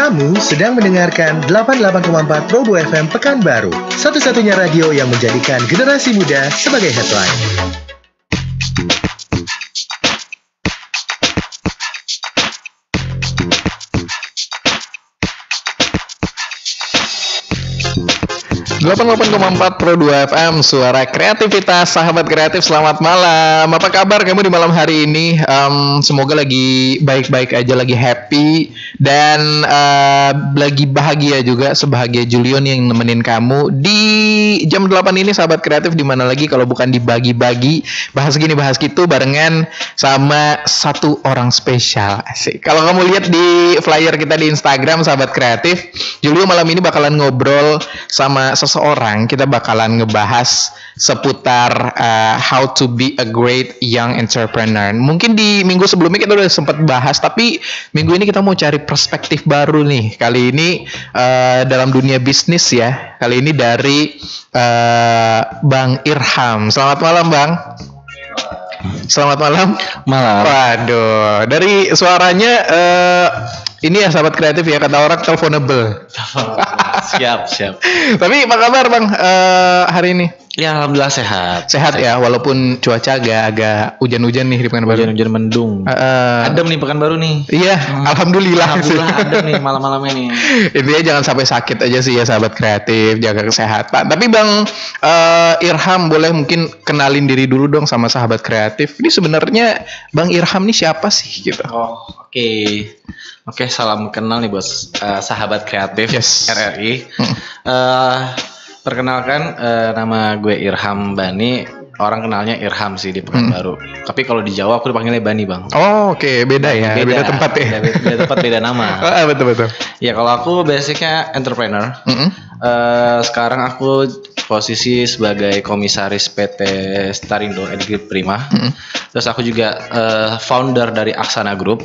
Kamu sedang mendengarkan 88,4 Probo FM Pekanbaru, satu-satunya radio yang menjadikan generasi muda sebagai headline. .4 Pro 2 FM, suara kreativitas, sahabat kreatif, selamat malam. Apa kabar kamu di malam hari ini? Semoga lagi baik-baik aja, lagi happy dan lagi bahagia juga, sebahagia Julion yang nemenin kamu di jam 8 ini, sahabat kreatif. Dimana lagi kalau bukan dibagi-bagi, bahas gini bahas gitu barengan sama satu orang spesial. Asik. Kalau kamu lihat di flyer kita di Instagram, sahabat kreatif, Julio malam ini bakalan ngobrol sama seseorang. Kita bakalan ngebahas seputar how to be a great young entrepreneur. Mungkin di minggu sebelumnya kita udah sempat bahas, tapi minggu ini kita mau cari perspektif baru nih. Kali ini dalam dunia bisnis ya. Kali ini dari Bang Irham. Selamat malam, Bang. Selamat malam. Malam. Waduh, dari suaranya ini ya sahabat kreatif ya, kata orang teleponable. Siap. Tapi apa kabar, Bang, hari ini? Ya, alhamdulillah sehat. Sehat ya, walaupun cuaca agak hujan-hujan nih di Pekanbaru. Hujan mendung. Adem nih Pekanbaru nih. Iya, alhamdulillah adem nih malam-malam ini. Intinya jangan sampai sakit aja sih ya, sahabat kreatif, jaga kesehatan. Tapi Bang Irham, boleh mungkin kenalin diri dulu dong sama sahabat kreatif. Ini sebenarnya Bang Irham nih siapa sih gitu? Oh, Oke, salam kenal nih bos, sahabat kreatif. Yes. RRI. Perkenalkan, nama gue Irham Bani. Orang kenalnya Irham sih di Pekanbaru. Tapi kalau di Jawa aku dipanggilnya Bani, Bang. Oh, oke. Beda ya, beda tempat ya. Beda tempat, beda nama. Betul. Ya, kalau aku basicnya entrepreneur. Sekarang aku posisi sebagai komisaris PT Starindo Energi Prima. Terus aku juga founder dari Aksana Group.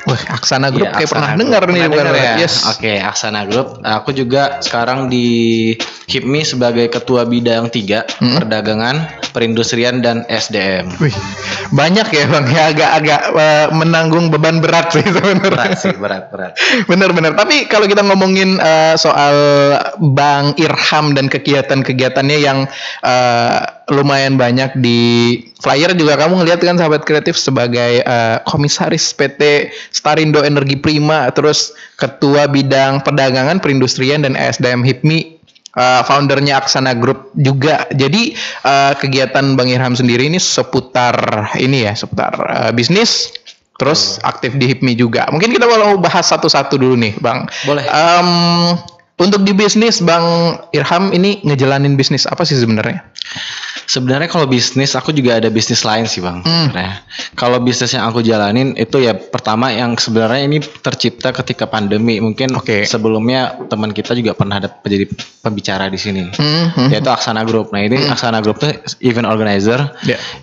Wah, Aksana Group, kayak pernah dengar nih, bukan ya? Yes. Oke, Aksana Group. Aku juga sekarang di HIPMI sebagai ketua bidang 3 perdagangan, perindustrian dan SDM. Wih, banyak ya, Bang, ya, agak menanggung beban berat sih sebenarnya. Berat. Bener. Tapi kalau kita ngomongin soal Bang Irham dan kegiatan-kegiatannya yang lumayan banyak di flyer juga, kamu ngelihat kan sahabat kreatif sebagai komisaris PT Starindo Energi Prima, terus ketua bidang perdagangan, perindustrian dan SDM HIPMI, foundernya Aksana Group juga. Jadi kegiatan Bang Irham sendiri ini seputar bisnis, terus aktif di HIPMI juga. Mungkin kita mau bahas satu-satu dulu nih, Bang. Boleh. Untuk di bisnis, Bang Irham ini ngejalanin bisnis apa sih sebenarnya? Sebenarnya kalau bisnis, aku juga ada bisnis lain sih, Bang. Nah, kalau bisnis yang aku jalanin itu ya pertama yang sebenarnya ini tercipta ketika pandemi. Mungkin sebelumnya teman kita juga pernah ada jadi pembicara di sini, yaitu Aksana Group. Nah, ini Aksana Group itu event organizer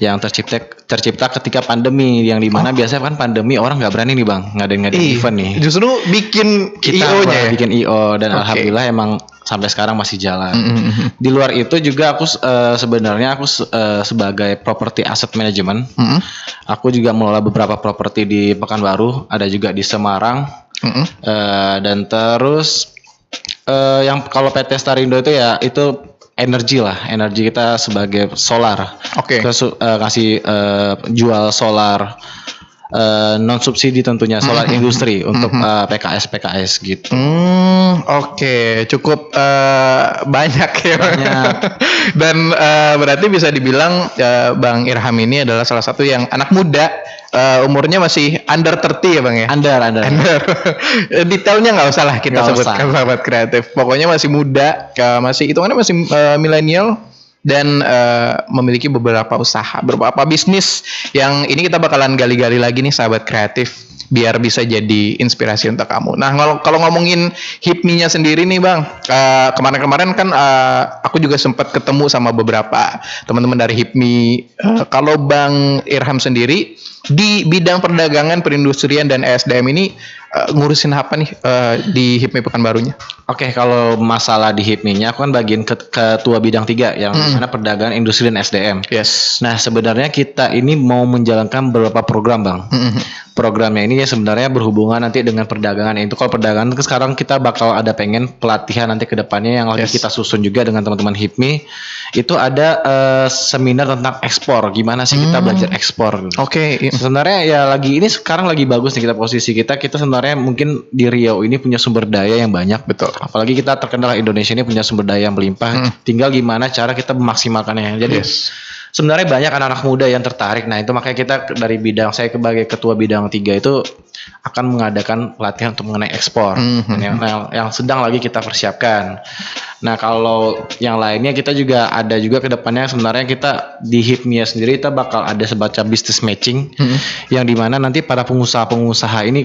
yang tercipta ketika pandemi, yang dimana biasanya kan pandemi orang nggak berani nih, Bang, ngadain event nih. Justru bikin IO-nya ya? Bikin IO dan alhamdulillah emang sampai sekarang masih jalan. Di luar itu juga aku sebenarnya sebagai property asset management. Aku juga mengelola beberapa properti di Pekanbaru, ada juga di Semarang. Dan terus yang kalau PT Starindo itu ya itu energi kita sebagai solar. Kita kasih jual solar non subsidi tentunya, solar industri untuk PKS gitu. Cukup banyak ya. Dan berarti bisa dibilang Bang Irham ini adalah salah satu yang anak muda, umurnya masih under 30 ya, Bang ya? Under. Detailnya nggak usah lah kita sebutkan, sahabat kreatif. Pokoknya masih muda, masih milenial. Dan memiliki beberapa usaha, beberapa bisnis yang ini kita bakalan gali-gali lagi nih, sahabat kreatif, biar bisa jadi inspirasi untuk kamu. Nah, kalau ngomongin HIPMI-nya sendiri nih, Bang, kemarin-kemarin kan aku juga sempat ketemu sama beberapa teman-teman dari HIPMI. Kalau Bang Irham sendiri di bidang perdagangan, perindustrian dan SDM ini ngurusin apa nih di HIPMI Pekanbarunya? Oke, kalau masalah di HIPMI-nya aku kan bagian ketua bidang 3 yang mana perdagangan, industri dan SDM. Yes. Nah, sebenarnya kita ini mau menjalankan beberapa program, Bang. programnya ini ya sebenarnya berhubungan nanti dengan perdagangan. Itu kalau perdagangan sekarang kita bakal ada pengen pelatihan nanti ke depannya yang lagi kita susun juga dengan teman-teman HIPMI. Itu ada seminar tentang ekspor. Gimana sih kita belajar ekspor? Oke. Sebenarnya ya ini sekarang lagi bagus nih posisi kita sebenarnya mungkin di Riau ini punya sumber daya yang banyak. Betul. Apalagi kita terkenal Indonesia ini punya sumber daya yang melimpah. Tinggal gimana cara kita memaksimalkannya. Jadi sebenarnya banyak anak-anak muda yang tertarik. Nah itu makanya kita dari bidang, saya sebagai ketua bidang 3 itu akan mengadakan pelatihan untuk mengenai ekspor. Yang sedang lagi kita persiapkan. Nah kalau yang lainnya kita juga ada juga ke depannya sebenarnya kita di HIPMI sendiri kita bakal ada semacam business matching. Yang dimana nanti para pengusaha-pengusaha ini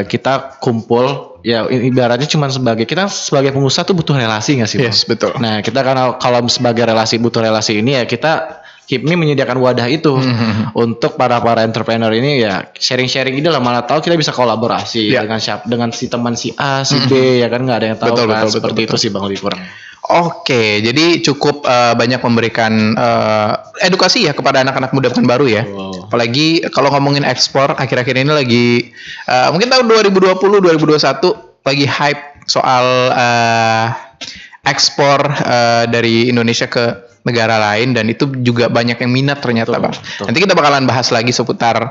kita kumpul. Ya ibaratnya cuma kita sebagai pengusaha tuh butuh relasi nggak sih? Yes, betul. Nah kita kalau sebagai butuh relasi ini ya kita HIPMI menyediakan wadah itu untuk para entrepreneur ini ya sharing ide lah, mana tahu kita bisa kolaborasi dengan si teman si A si B ya kan, nggak ada yang tahu seperti itu sih Bang lebih kurang. Oke, jadi cukup banyak memberikan edukasi ya kepada anak-anak muda Pekanbaru ya. Apalagi kalau ngomongin ekspor akhir-akhir ini lagi mungkin tahun 2020 2021 lagi hype soal ekspor dari Indonesia ke negara lain, dan itu juga banyak yang minat ternyata Bang. Nanti kita bakalan bahas lagi seputar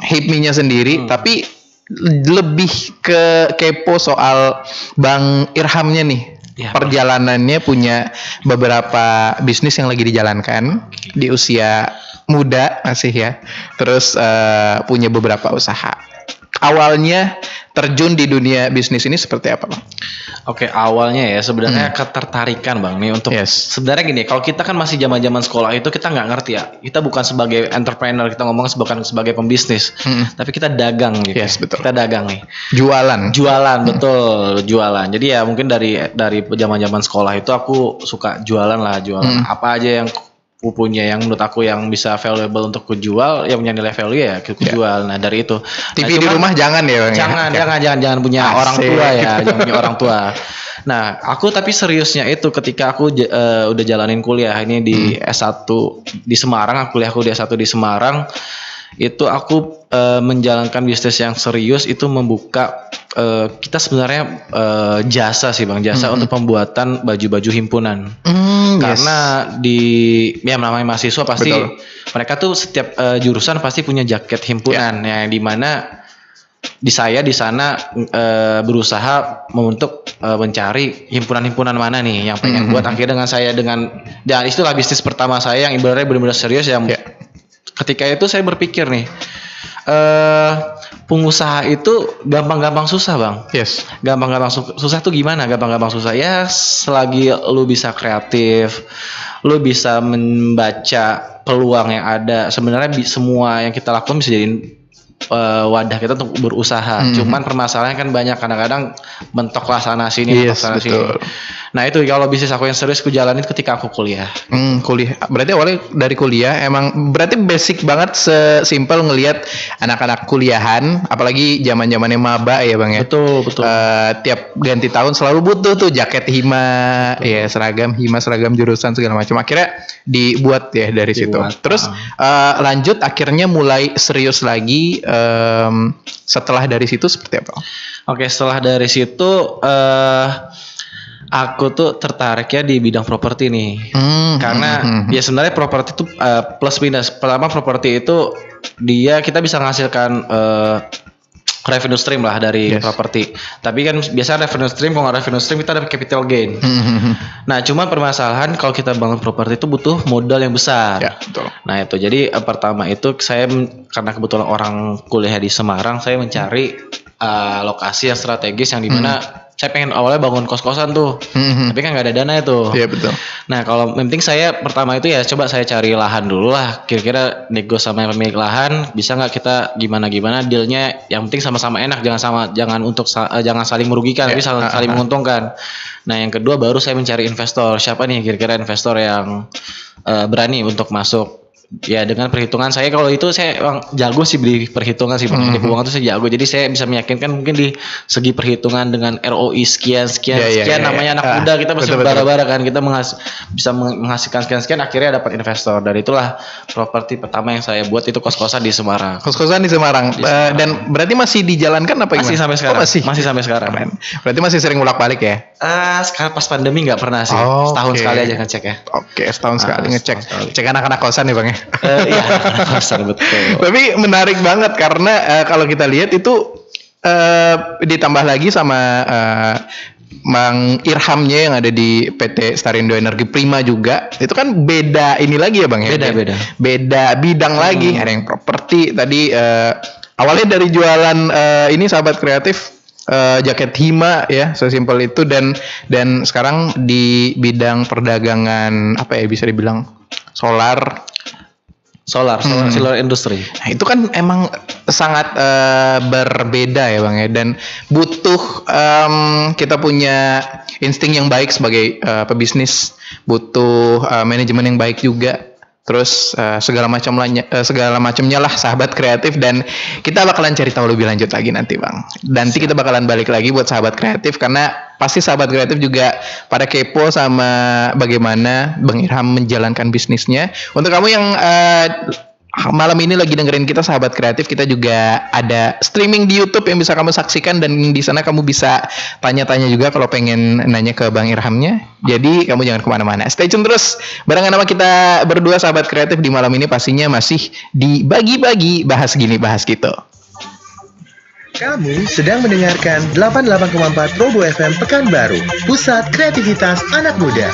HIPMI-nya sendiri, tapi lebih ke kepo soal Bang Irhamnya nih. Perjalanannya punya beberapa bisnis yang lagi dijalankan di usia muda masih ya. Terus punya beberapa usaha. Awalnya terjun di dunia bisnis ini seperti apa Bang? Oke, awalnya ya sebenarnya ketertarikan Bang nih untuk sebenarnya gini, kalau kita kan masih zaman sekolah itu kita nggak ngerti ya, kita bukan sebagai entrepreneur, kita ngomong bukan sebagai pembisnis, tapi kita dagang gitu. Betul. Kita dagang nih. Jualan betul, jualan. Jadi ya mungkin dari zaman sekolah itu aku suka jualan apa aja yang aku punya yang menurut aku yang bisa valuable untuk kujual, yang punya nilai value ya kujual. Nah dari itu TV di rumah jangan ya Bang. Jangan punya orang tua ya, jangan punya orang tua. Nah aku tapi seriusnya itu ketika aku udah jalanin kuliah ini di S1 di Semarang, aku di S1 di Semarang, itu aku menjalankan bisnis yang serius itu membuka kita sebenarnya jasa sih Bang, untuk pembuatan baju-baju himpunan. Karena namanya mahasiswa pasti mereka tuh setiap jurusan pasti punya jaket himpunan yang dimana di sana berusaha untuk mencari himpunan-himpunan mana nih yang pengen buat. Akhirnya dan itulah bisnis pertama saya yang ibaratnya benar-benar serius yang ketika itu saya berpikir nih, pengusaha itu gampang-gampang susah Bang. Gampang-gampang susah tuh gimana? Gampang-gampang susah ya selagi lu bisa kreatif, lu bisa membaca peluang yang ada. Sebenarnya semua yang kita lakukan bisa jadiin wadah kita untuk berusaha. Cuman permasalahannya kan banyak, kadang-kadang mentoklah sana sini, sana sini. Nah itu kalau bisnis aku yang serius aku jalanin ketika aku kuliah. Kuliah. Berarti awalnya dari kuliah emang berarti basic banget, sesimpel ngelihat anak-anak kuliahan, apalagi zaman-zamannya maba ya Bang ya. Betul. Tiap ganti tahun selalu butuh tuh jaket hima, seragam hima, seragam jurusan segala macam. Akhirnya dibuat ya dari situ. Terus lanjut akhirnya mulai serius lagi setelah dari situ seperti apa? Oke, setelah dari situ aku tuh tertarik ya di bidang properti nih. Karena ya sebenarnya properti itu plus minus. Pertama properti itu kita bisa menghasilkan revenue stream lah dari properti. Tapi kan biasa revenue stream, kalau nggak revenue stream kita ada capital gain. Nah, cuma permasalahan kalau kita bangun properti itu butuh modal yang besar. Nah itu jadi pertama itu saya karena kebetulan orang kuliah di Semarang, saya mencari lokasi yang strategis yang dimana saya pengen awalnya bangun kos-kosan tuh, tapi kan nggak ada dana itu. Betul. Nah kalau penting saya pertama itu ya coba saya cari lahan dulu lah, kira-kira nego sama pemilik lahan bisa nggak kita gimana dealnya, yang penting sama-sama enak, jangan saling merugikan, tapi saling menguntungkan. Nah yang kedua baru saya mencari investor, siapa nih kira-kira investor yang berani untuk masuk Ya dengan perhitungan saya, kalau itu saya emang jago sih di perhitungan sih, di keuangan itu saya jago. Jadi saya bisa meyakinkan mungkin di segi perhitungan dengan ROI sekian namanya anak muda, kita masih bara-bara kan, kita bisa menghasilkan sekian akhirnya dapat investor. Dan itulah properti pertama yang saya buat, itu kos-kosan di Semarang. Kos-kosan di Semarang. Dan berarti masih dijalankan apa gimana? Masih sampai sekarang. Masih sampai sekarang. Keren. Berarti masih sering bolak-balik ya? Sekarang pas pandemi nggak pernah sih. Setahun sekali aja ngecek ya. Oke, setahun sekali ngecek. Cek anak-anak kosan ya Bang ya? Iya, kosan betul. Tapi menarik banget karena kalau kita lihat itu ditambah lagi sama Mang Irhamnya yang ada di PT Starindo Energi Prima juga. Itu kan beda ini lagi ya Bang ya? Beda bidang lagi. Ada yang properti tadi awalnya dari jualan ini sahabat kreatif jaket hima ya, sesimpel itu, dan sekarang di bidang perdagangan apa ya, bisa dibilang solar industri. Nah, itu kan emang sangat berbeda ya Bang ya, dan butuh kita punya insting yang baik sebagai pebisnis, butuh manajemen yang baik juga. Terus segala macamnya lah sahabat kreatif, dan kita bakalan cari tahu lebih lanjut lagi nanti Bang. Nanti kita bakalan balik lagi buat sahabat kreatif, karena pasti sahabat kreatif juga pada kepo sama bagaimana Bang Irham menjalankan bisnisnya. Untuk kamu yang malam ini lagi dengerin kita sahabat kreatif, kita juga ada streaming di YouTube yang bisa kamu saksikan, dan di sana kamu bisa tanya-tanya juga kalau pengen nanya ke Bang Irhamnya. Jadi kamu jangan kemana-mana, stay tune terus barengan sama kita berdua sahabat kreatif di malam ini, pastinya masih di bagi-bagi bahas gini bahas gitu. Kamu sedang mendengarkan 88,4 Robo FM Pekanbaru, pusat kreativitas anak muda.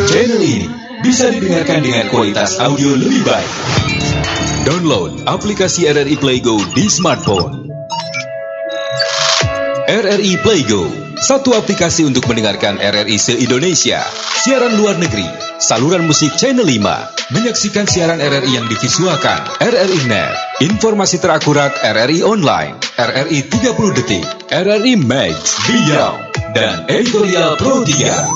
Channel ini bisa didengarkan dengan kualitas audio lebih baik. Download aplikasi RRI Playgo di smartphone. RRI Playgo, satu aplikasi untuk mendengarkan RRI se-Indonesia, siaran luar negeri, saluran musik Channel 5, menyaksikan siaran RRI yang divisualkan, RRI Net, informasi terakurat RRI Online, RRI 30 Detik, RRI Max, Beyond, dan editorial Pro 3.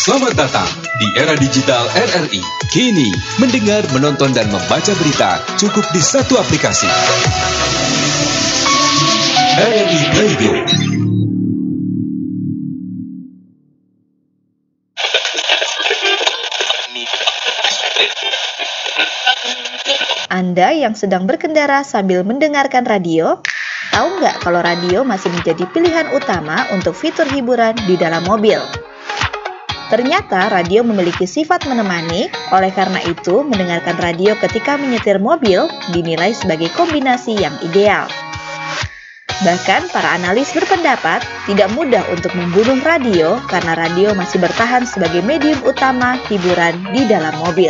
Selamat datang di era digital RRI. Kini, mendengar, menonton, dan membaca berita cukup di satu aplikasi. RRI Playgo. Anda yang sedang berkendara sambil mendengarkan radio, tahu nggak kalau radio masih menjadi pilihan utama untuk fitur hiburan di dalam mobil? Ternyata radio memiliki sifat menemani, oleh karena itu mendengarkan radio ketika menyetir mobil dinilai sebagai kombinasi yang ideal. Bahkan para analis berpendapat tidak mudah untuk membunuh radio karena radio masih bertahan sebagai medium utama hiburan di dalam mobil.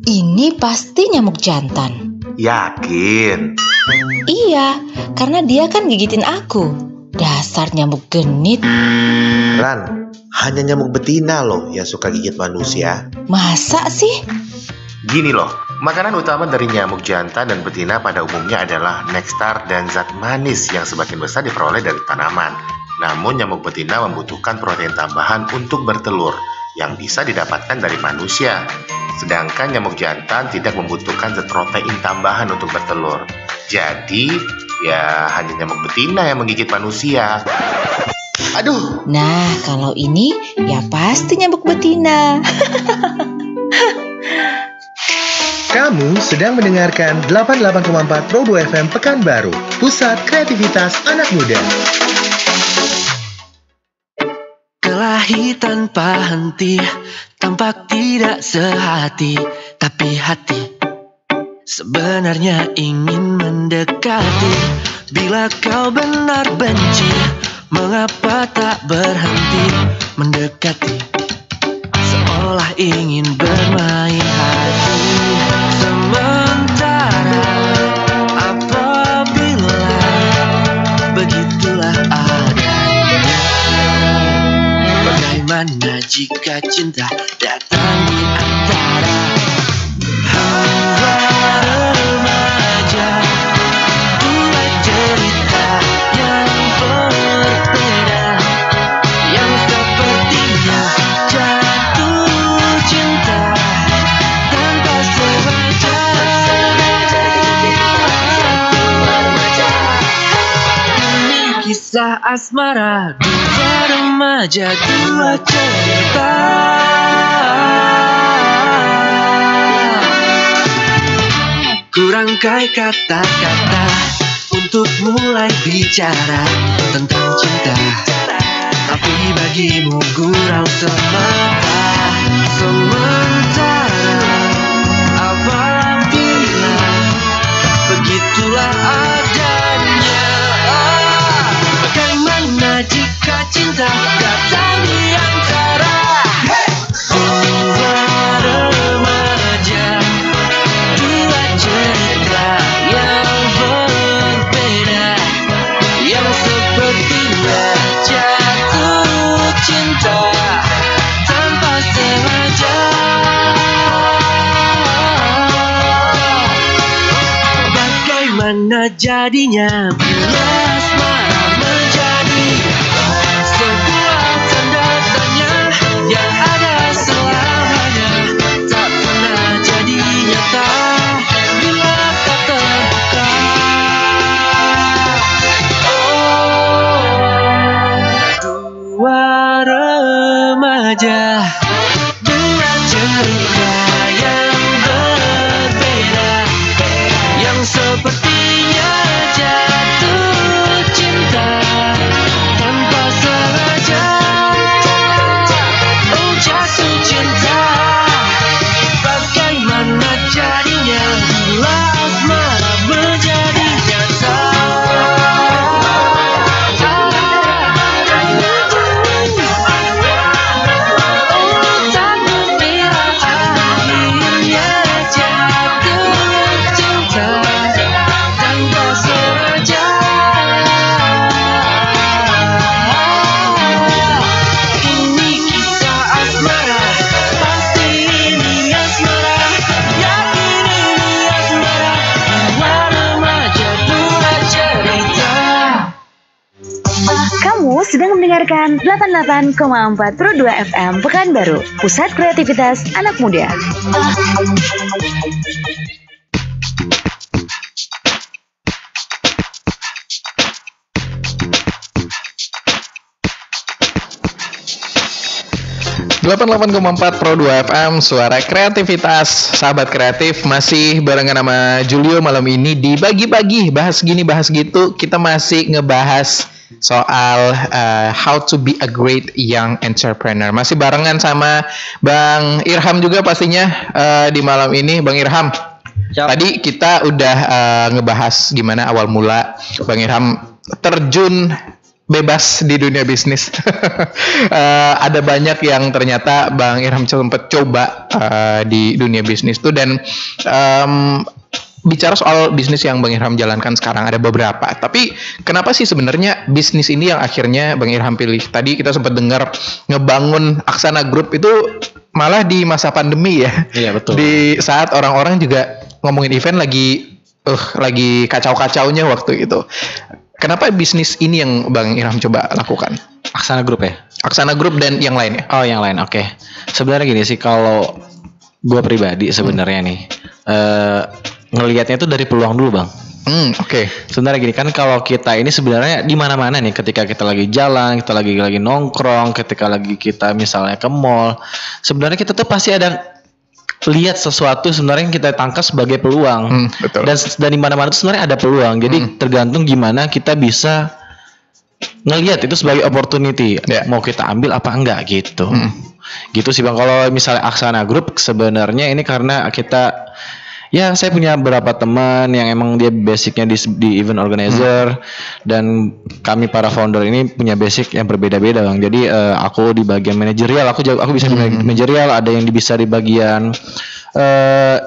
Ini pasti nyamuk jantan. Yakin? Iya, karena dia kan gigitin aku. Dasar nyamuk genit. Ran, hanya nyamuk betina loh yang suka gigit manusia. Masa sih? Gini loh, makanan utama dari nyamuk jantan dan betina pada umumnya adalah nektar dan zat manis yang sebagian besar diperoleh dari tanaman. Namun nyamuk betina membutuhkan protein tambahan untuk bertelur yang bisa didapatkan dari manusia. Sedangkan nyamuk jantan tidak membutuhkan zat protein tambahan untuk bertelur. Jadi, ya hanya nyamuk betina yang menggigit manusia. Aduh. Nah, kalau ini ya pasti nyamuk betina. Kamu sedang mendengarkan 88,4 Robo FM Pekanbaru, pusat kreativitas anak muda. Kelahi tanpa henti, tampak tidak sehati, tapi hati sebenarnya ingin mendekati. Bila kau benar benci, mengapa tak berhenti mendekati? Seolah ingin bermain hati. Sementara apabila begitulah adanya, bagaimana jika cinta datang di antara hamba remah? kisah asmara dua remaja, dua cerita. Kurangkai kata-kata untuk mulai bicara tentang cinta, tapi bagimu gurau semata. Sementara apabila begitulah adanya. Bagaimana jika cinta datang di antara dua remaja, dua cerita yang berbeda, yang sepertinya jatuh cinta tanpa sengaja. Bagaimana jadinya bila asmara menjadi sebuah tanda tanya yang ada selamanya, tak pernah jadi nyata bila tak terbuka. Dua remaja, dua cerita yang berbeda, yang sepertinya jatuh cinta tanpa sengaja. Oh, jatuh cinta. Bagaimana jadinya bila asmara menjadi nyata? Kamu sedang mendengarkan 88,4 Pro 2 FM Pekanbaru, pusat kreativitas anak muda. 88,4 Pro 2 FM, suara kreativitas. Sahabat kreatif, masih barengan sama Julio malam ini di Bagi-Bagi. Bahas gini, bahas gitu. Kita masih ngebahas soal how to be a great young entrepreneur. Masih barengan sama Bang Irham juga pastinya di malam ini. Bang Irham, tadi kita udah ngebahas gimana awal mula Bang Irham terjun bebas di dunia bisnis. Ada banyak yang ternyata Bang Irham sempat coba di dunia bisnis tuh, dan bicara soal bisnis yang Bang Irham jalankan sekarang ada beberapa. Tapi kenapa sih sebenarnya bisnis ini yang akhirnya Bang Irham pilih? Tadi kita sempat dengar ngebangun Aksana Group itu malah di masa pandemi ya. Iya, betul. Di saat orang-orang juga ngomongin event lagi kacau-kacaunya waktu itu. Kenapa bisnis ini yang Bang Irham coba lakukan? Aksana Group ya? Aksana Group dan yang lainnya? Oh, yang lain, oke. Sebenarnya gini sih, kalau gue pribadi sebenarnya nih, ngelihatnya itu dari peluang dulu, Bang. Oke. Sebenarnya gini kan, kalau kita ini sebenarnya di mana-mana nih, ketika kita lagi jalan, kita lagi nongkrong, ketika lagi kita misalnya ke mall, sebenarnya kita tuh pasti ada lihat sesuatu sebenarnya yang kita tangkap sebagai peluang. Betul. Dan di mana-mana itu sebenarnya ada peluang. Jadi tergantung gimana kita bisa ngelihat itu sebagai opportunity. Mau kita ambil apa enggak gitu. Gitu sih Bang. Kalau misalnya Aksana Group sebenarnya ini karena kita, ya saya punya beberapa teman yang emang dia basicnya di event organizer, dan kami para founder ini punya basic yang berbeda-beda Bang. Jadi aku di bagian manajerial, aku bisa di manajerial, ada yang bisa di bagian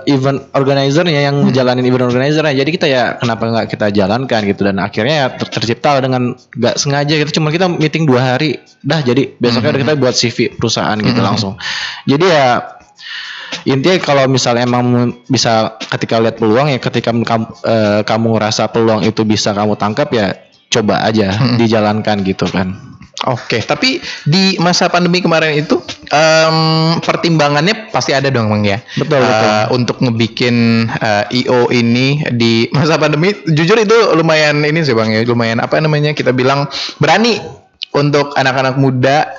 event organizer-nya yang jalanin event organizer-nya. Jadi kita ya kenapa nggak kita jalankan gitu, dan akhirnya ya tercipta dengan nggak sengaja gitu. Cuma kita meeting 2 hari, jadi besoknya kita buat CV perusahaan gitu langsung. Jadi ya intinya kalau misalnya emang bisa ketika lihat peluang, ya ketika kamu ngerasa peluang itu bisa kamu tangkap, ya coba aja dijalankan gitu kan. Oke, tapi di masa pandemi kemarin itu pertimbangannya pasti ada dong Bang ya. Betul. Untuk ngebikin IO ini di masa pandemi, jujur itu lumayan ini sih Bang ya, lumayan apa namanya kita bilang berani untuk anak-anak muda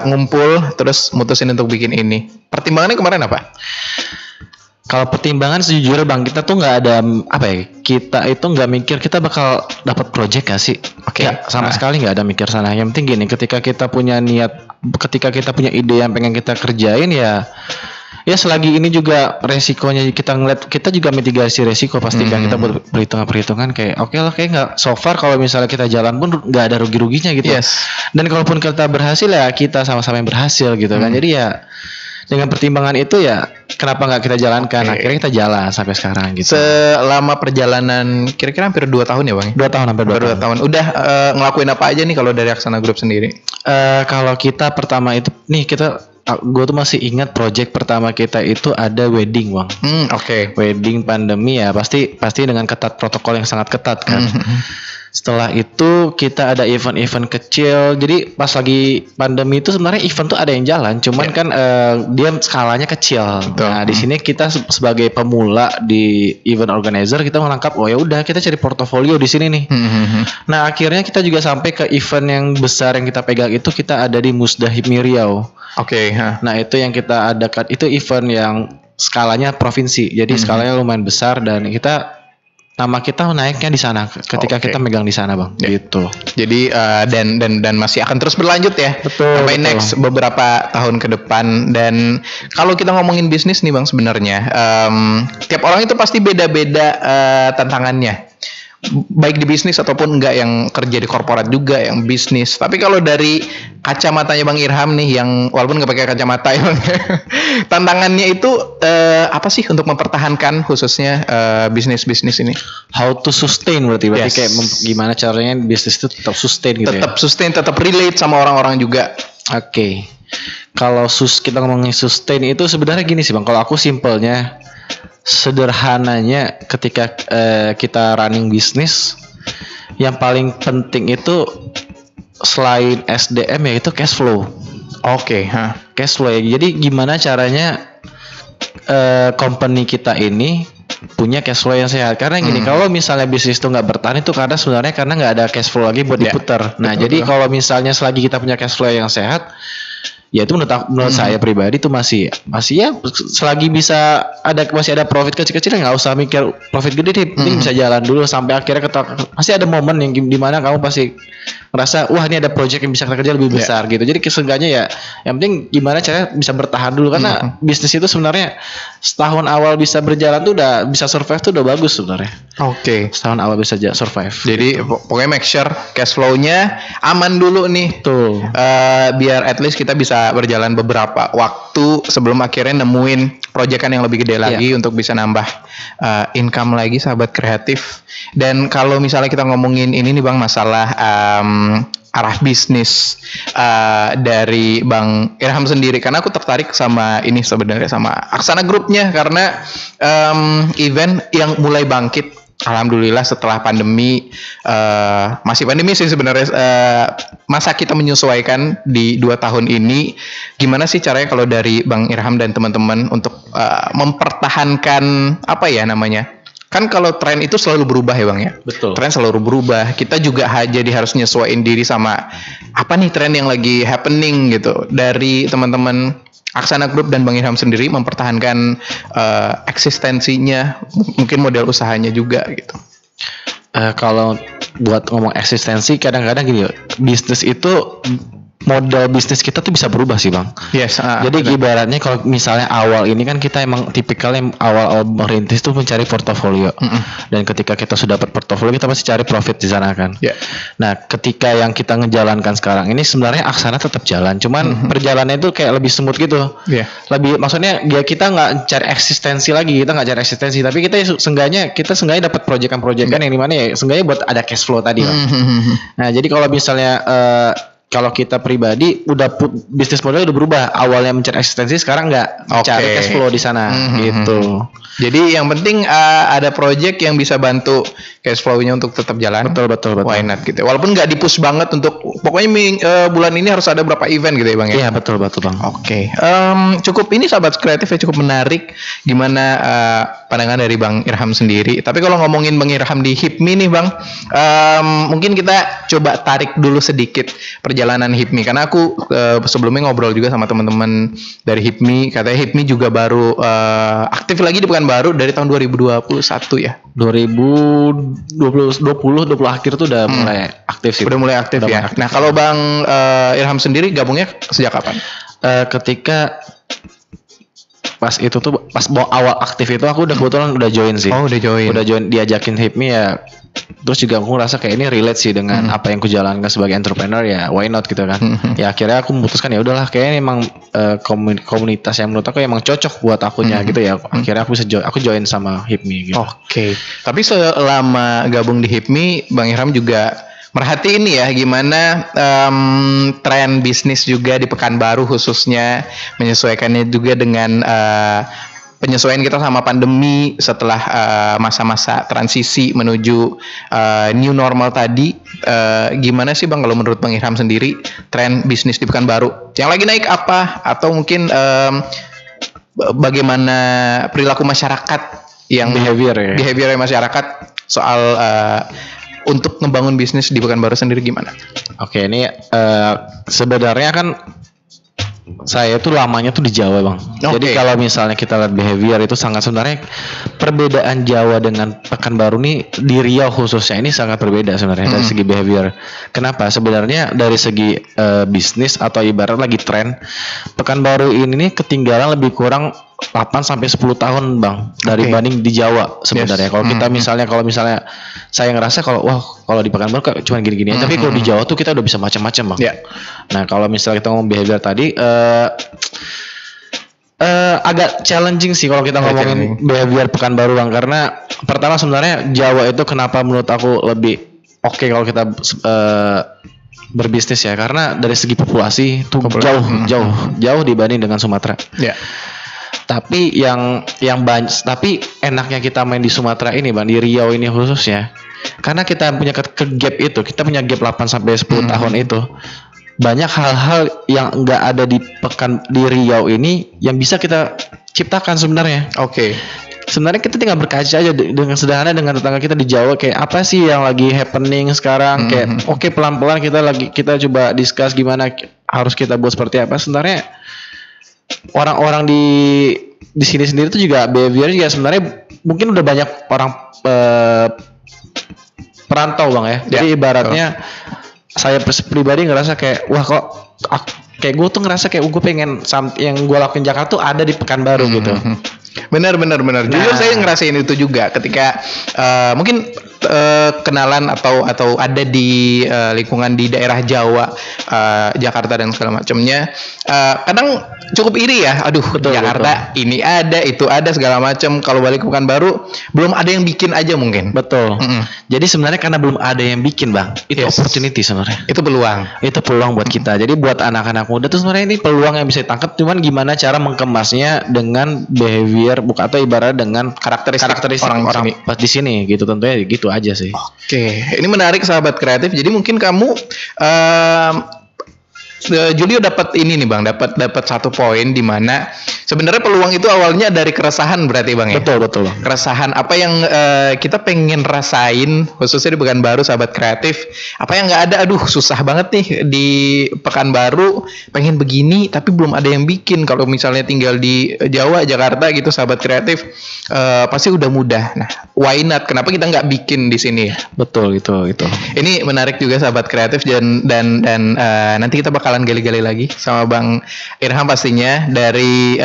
ngumpul terus mutusin untuk bikin ini. Pertimbangannya kemarin apa? Kalau pertimbangan sejujurnya Bang, kita tuh nggak ada apa ya, kita itu nggak mikir kita bakal dapat project gak sih? Oke. Ya, sama sekali nggak ada mikir sana. Yang penting gini, ketika kita punya niat, ketika kita punya ide yang pengen kita kerjain ya selagi ini juga resikonya kita ngeliat, kita juga mitigasi resiko pasti kan, kita buat perhitungan kayak oke lah, kayak nggak, so far kalau misalnya kita jalan pun nggak ada rugi-ruginya gitu. Yes. Dan kalaupun kita berhasil ya kita sama-sama yang berhasil gitu kan. Jadi ya dengan pertimbangan itu ya kenapa nggak kita jalankan? Okay. Akhirnya kita jalan sampai sekarang gitu. Selama perjalanan kira-kira hampir 2 tahun ya Bang? 2 tahun, hampir 2 tahun. Udah ngelakuin apa aja nih kalau dari Aksana Group sendiri? Kalau kita pertama itu nih gue tuh masih ingat project pertama kita itu ada wedding Bang. Oke. Wedding pandemi ya pasti dengan ketat, protokol yang sangat ketat kan. Setelah itu kita ada event-event kecil. Jadi pas lagi pandemi itu sebenarnya event tuh ada yang jalan, cuman kan dia skalanya kecil. Betul. Nah di sini kita sebagai pemula di event organizer kita menangkap ya udah kita cari portofolio di sini nih. Nah akhirnya kita juga sampai ke event yang besar yang kita pegang itu, kita ada di Musdahib Riau. Oke. Nah itu yang kita adakan, itu event yang skalanya provinsi, jadi skalanya lumayan besar dan nama kita naiknya di sana ketika kita megang di sana Bang. Gitu. Jadi dan masih akan terus berlanjut ya. Sampai next beberapa tahun ke depan. Dan kalau kita ngomongin bisnis nih Bang, sebenarnya tiap orang itu pasti beda-beda tantangannya. Baik di bisnis ataupun enggak, yang kerja di korporat juga, yang bisnis. Tapi kalau dari kacamatanya Bang Irham nih, yang walaupun nggak pakai kacamata ya Bang, tantangannya itu apa sih untuk mempertahankan khususnya bisnis-bisnis ini? How to sustain berarti kayak gimana caranya bisnis itu tetap sustain gitu tetap sustain, tetap relate sama orang-orang juga. Oke. Kalau kita ngomongin sustain itu sebenarnya gini sih Bang, kalau aku simpelnya, sederhananya ketika kita running bisnis, yang paling penting itu selain SDM yaitu cash flow. Oke. Cash flow ya. Jadi gimana caranya company kita ini punya cash flow yang sehat. Karena gini, kalau misalnya bisnis itu nggak bertahan itu karena nggak ada cash flow lagi buat diputar. Nah jadi kalau misalnya selagi kita punya cash flow yang sehat, ya itu menurut saya pribadi itu masih ya selagi masih ada profit kecil-kecil, nggak usah mikir profit gede deh, penting bisa jalan dulu sampai akhirnya pasti ada momen yang dimana kamu pasti merasa wah ini ada project yang bisa kita kerja lebih besar gitu. Jadi seenggaknya ya yang penting gimana caranya bisa bertahan dulu, karena bisnis itu sebenarnya setahun awal bisa berjalan tuh udah bisa survive tuh udah bagus sebenarnya. Oke. Setahun awal bisa survive. Jadi pokoknya make sure cash flow-nya aman dulu nih. Tuh. Biar at least kita bisa berjalan beberapa waktu sebelum akhirnya nemuin proyekan yang lebih gede lagi untuk bisa nambah income lagi sahabat kreatif. Dan kalau misalnya kita ngomongin ini nih Bang, masalah arah bisnis dari Bang Irham sendiri, karena aku tertarik sama ini sebenarnya, sama Aksana Groupnya, karena event yang mulai bangkit alhamdulillah setelah pandemi, masih pandemi sih sebenarnya, masa kita menyesuaikan di 2 tahun ini. Gimana sih caranya kalau dari Bang Irham dan teman-teman untuk mempertahankan apa ya namanya? Kan kalau tren itu selalu berubah ya Bang ya. Betul. Tren selalu berubah. Kita juga jadi harus nyesuaiin diri sama apa nih tren yang lagi happening gitu. Dari teman-teman Aksana Group dan Bang Irham sendiri mempertahankan eksistensinya, mungkin model usahanya juga gitu. Kalau buat ngomong eksistensi, kadang-kadang gini, bisnis itu modal bisnis kita tuh bisa berubah sih Bang. Yes. Jadi ibaratnya kalau misalnya awal ini kan kita emang tipikalnya awal merintis tuh mencari portofolio. Dan ketika kita sudah dapat portofolio, kita pasti cari profit di sana kan. Nah ketika yang kita ngejalankan sekarang ini sebenarnya Aksana tetap jalan, cuman perjalanannya itu kayak lebih smooth gitu. Lebih, maksudnya ya kita nggak cari eksistensi lagi, tapi kita seenggaknya dapat proyekan yang dimana ya seenggaknya buat ada cash flow tadi. Nah jadi kalau misalnya kalau kita pribadi udah bisnis model udah berubah. Awalnya mencari eksistensi, sekarang nggak mencari cash flow di sana gitu. Jadi yang penting ada project yang bisa bantu cash flow-nya untuk tetap jalan. Betul. Why not gitu. Walaupun nggak di-push banget untuk pokoknya bulan ini harus ada berapa event gitu ya Bang ya. Iya, betul Bang. Oke. Cukup ini sahabat kreatif ya, cukup menarik gimana pandangan dari Bang Irham sendiri. Tapi kalau ngomongin Bang Irham di HIPMI nih Bang, mungkin kita coba tarik dulu sedikit perjalanan HIPMI, karena aku sebelumnya ngobrol juga sama teman-teman dari HIPMI, katanya HIPMI juga baru aktif lagi di Pekanbaru dari tahun 2021 ya. 2020 akhir tuh udah mulai aktif sih. Udah mulai aktif ya. Nah, kalau Bang Irham sendiri gabungnya sejak kapan? Ketika pas itu tuh pas awal aktif itu aku udah kebetulan udah join sih. Oh, udah join diajakin HIPMI ya. Terus juga aku ngerasa kayak ini relate sih dengan apa yang aku jalankan sebagai entrepreneur, ya why not gitu kan. Ya akhirnya aku memutuskan ya udahlah kayaknya emang komunitas yang menurut aku emang cocok buat akunya gitu ya. Akhirnya aku join sama HIPMI gitu. Oke. Tapi selama gabung di HIPMI, Bang Irham juga merhatiin ya gimana tren bisnis juga di Pekanbaru khususnya, menyesuaikannya juga dengan penyesuaian kita sama pandemi setelah masa-masa transisi menuju new normal tadi. Gimana sih Bang kalau menurut Bang Irham sendiri tren bisnis di Pekanbaru? Yang lagi naik apa? Atau mungkin bagaimana perilaku masyarakat yang behavior masyarakat soal untuk ngebangun bisnis di Pekanbaru sendiri gimana? Oke, ini sebenarnya kan saya tuh lamanya tuh di Jawa Bang. Jadi kalau misalnya kita lihat behavior itu sangat sebenarnya perbedaan Jawa dengan Pekanbaru nih di Riau khususnya ini sangat berbeda sebenarnya dari segi behavior. Kenapa? Sebenarnya dari segi bisnis atau ibarat lagi tren, Pekanbaru ini nih ketinggalan lebih kurang 8 sampai 10 tahun Bang dari banding di Jawa sebenarnya. Kalau kita misalnya saya ngerasa kalau di Pekanbaru cuma gini-gini aja, tapi kalau di Jawa tuh kita udah bisa macam-macam Bang. Nah, kalau misalnya kita ngomong behavior tadi agak challenging sih kalau kita ngomongin behavior Pekanbaru Bang, karena pertama sebenarnya Jawa itu kenapa menurut aku lebih oke kalau kita berbisnis ya, karena dari segi populasi tuh jauh dibanding dengan Sumatera. Tapi tapi enaknya kita main di Sumatera ini Bang, di Riau ini khususnya, karena kita punya gap itu, kita punya gap 8 sampai 10 tahun itu. Banyak hal-hal yang enggak ada di Riau ini yang bisa kita ciptakan sebenarnya. Sebenarnya kita tinggal berkaca aja dengan sederhana dengan tetangga kita di Jawa, kayak apa sih yang lagi happening sekarang, kayak pelan-pelan kita coba discuss gimana harus kita buat seperti apa. Sebenarnya orang-orang di sini sendiri tuh juga behavior juga sebenarnya mungkin udah banyak orang perantau Bang ya. Jadi ibaratnya saya pribadi ngerasa kayak kayak gue tuh ngerasa kayak gue pengen yang gue lakuin Jakarta tuh ada di Pekanbaru gitu. Benar. Jujur saya ngerasain itu juga ketika mungkin kenalan atau ada di lingkungan di daerah Jawa, Jakarta dan segala macamnya. Kadang cukup iri ya. Aduh, Jakarta ini ada, itu ada segala macam. Kalau balik ke Pekanbaru belum ada yang bikin aja mungkin. Betul. Jadi sebenarnya karena belum ada yang bikin Bang, itu opportunity sebenarnya. Itu peluang buat kita. Jadi buat anak-anak muda tuh sebenarnya ini peluang yang bisa ditangkap. Cuman gimana cara mengemasnya dengan behavior atau ibarat dengan karakteristik orang-orang di sini gitu, tentunya gitu aja sih. Ini menarik sahabat kreatif. Jadi mungkin kamu Julio dapat ini nih Bang, dapat satu poin di mana sebenarnya peluang itu awalnya dari keresahan berarti Bang ya. Betul. Keresahan apa yang kita pengen rasain khususnya di Pekanbaru sahabat kreatif. Apa yang nggak ada, aduh susah banget nih di Pekanbaru, pengen begini tapi belum ada yang bikin. Kalau misalnya tinggal di Jawa, Jakarta gitu sahabat kreatif pasti udah mudah. Nah, why not? Kenapa kita nggak bikin di sini? Betul gitu. Ini menarik juga sahabat kreatif dan nanti kita bakalan gali-gali lagi sama Bang Irham pastinya dari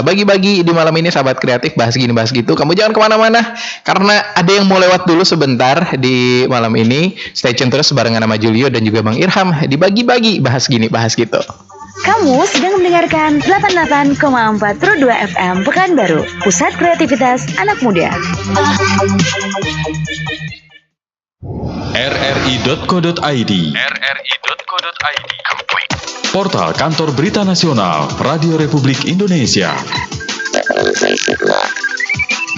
bagi-bagi di malam ini sahabat kreatif, bahas gini bahas gitu. Kamu jangan kemana-mana karena ada yang mau lewat dulu sebentar di malam ini. Stay tune terus barengan sama Julio dan juga Bang Irham di bagi-bagi bahas gini bahas gitu. Kamu sedang mendengarkan 88,4 Pro 2 FM Pekanbaru, pusat kreativitas anak muda. rri.co.id rri.co.id. Portal Kantor Berita Nasional Radio Republik Indonesia.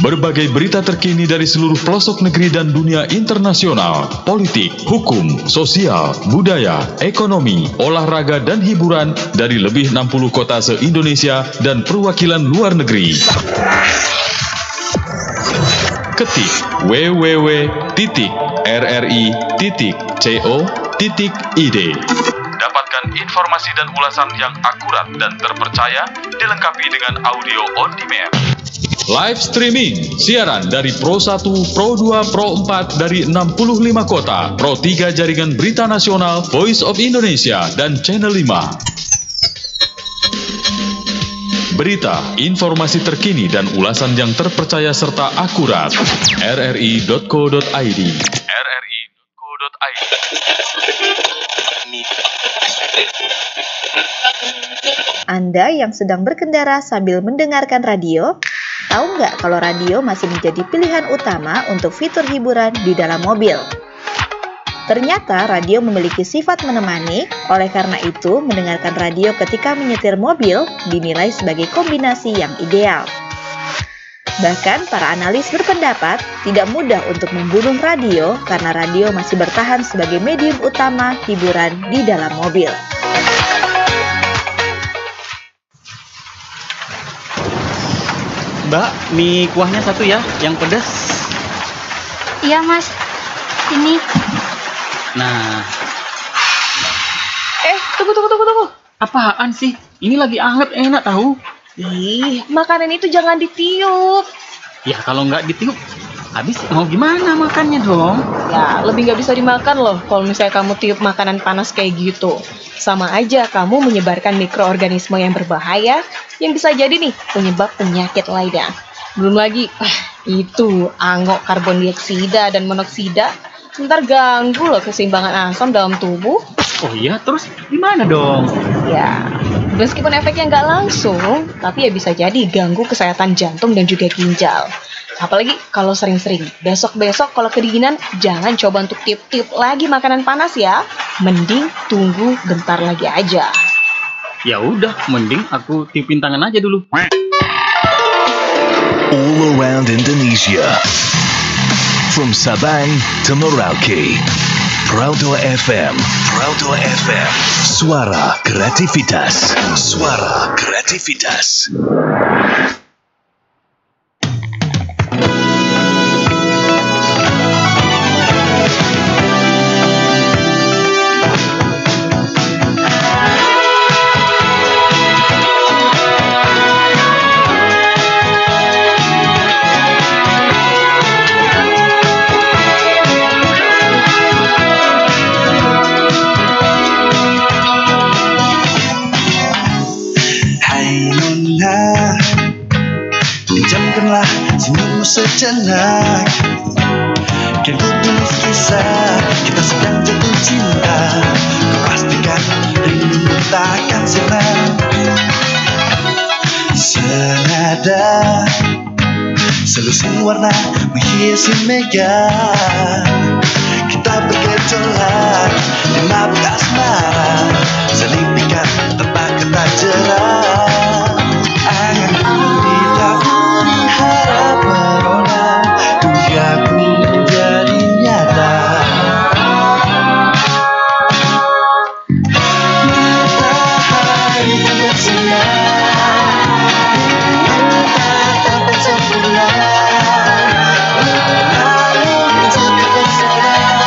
Berbagai berita terkini dari seluruh pelosok negeri dan dunia internasional, politik, hukum, sosial, budaya, ekonomi, olahraga, dan hiburan dari lebih 60 kota se-Indonesia dan perwakilan luar negeri. Ketik www.rri.co.id. Dapatkan informasi dan ulasan yang akurat dan terpercaya, dilengkapi dengan audio on demand. Live streaming, siaran dari Pro 1, Pro 2, Pro 4 dari 65 kota, Pro 3 Jaringan Berita Nasional, Voice of Indonesia, dan Channel 5. Berita, informasi terkini dan ulasan yang terpercaya serta akurat. rri.co.id. rri.co.id. Anda yang sedang berkendara sambil mendengarkan radio, tahu nggak kalau radio masih menjadi pilihan utama untuk fitur hiburan di dalam mobil? Ternyata radio memiliki sifat menemani, oleh karena itu mendengarkan radio ketika menyetir mobil dinilai sebagai kombinasi yang ideal. Bahkan para analis berpendapat tidak mudah untuk membunuh radio karena radio masih bertahan sebagai medium utama hiburan di dalam mobil. Mbak, mie kuahnya satu ya, yang pedas. Iya mas, ini. Nah. Tunggu. Apaan sih? Ini lagi anget, enak tahu. Ih, makanan itu jangan ditiup. Ya kalau nggak ditiup, habis mau gimana makannya dong? Ya, lebih nggak bisa dimakan loh kalau misalnya kamu tiup makanan panas kayak gitu. Sama aja kamu menyebarkan mikroorganisme yang berbahaya yang bisa jadi nih penyebab penyakit lainnya. Belum lagi, itu angok karbon dioksida dan monoksida ntar ganggu loh keseimbangan asam dalam tubuh. Oh iya, terus gimana dong? Ya, meskipun efeknya nggak langsung, tapi ya bisa jadi ganggu kesehatan jantung dan juga ginjal. Apalagi kalau sering-sering. Besok-besok kalau kedinginan, jangan coba untuk tiup-tiup lagi makanan panas ya. Mending tunggu bentar lagi aja. Ya udah, mending aku tiupin tangan aja dulu. All around Indonesia, from Sabang to Merauke, Proudua FM, suara kreativitas, Pinjamkanlah senyummu sejenak, kan ku tulis kisah kita sedang jatuh cinta. Ku pastikan rindu takkan sirna. Senada selusin warna menghiasi mega, kita bergejolak di mabuk asmara, saling pikat tanpa kata jerah. Anganku tidak pun harap merona, dugaku menjadi nyata. Matahari bersinar, tak sempurna, lalu menjadi terserah.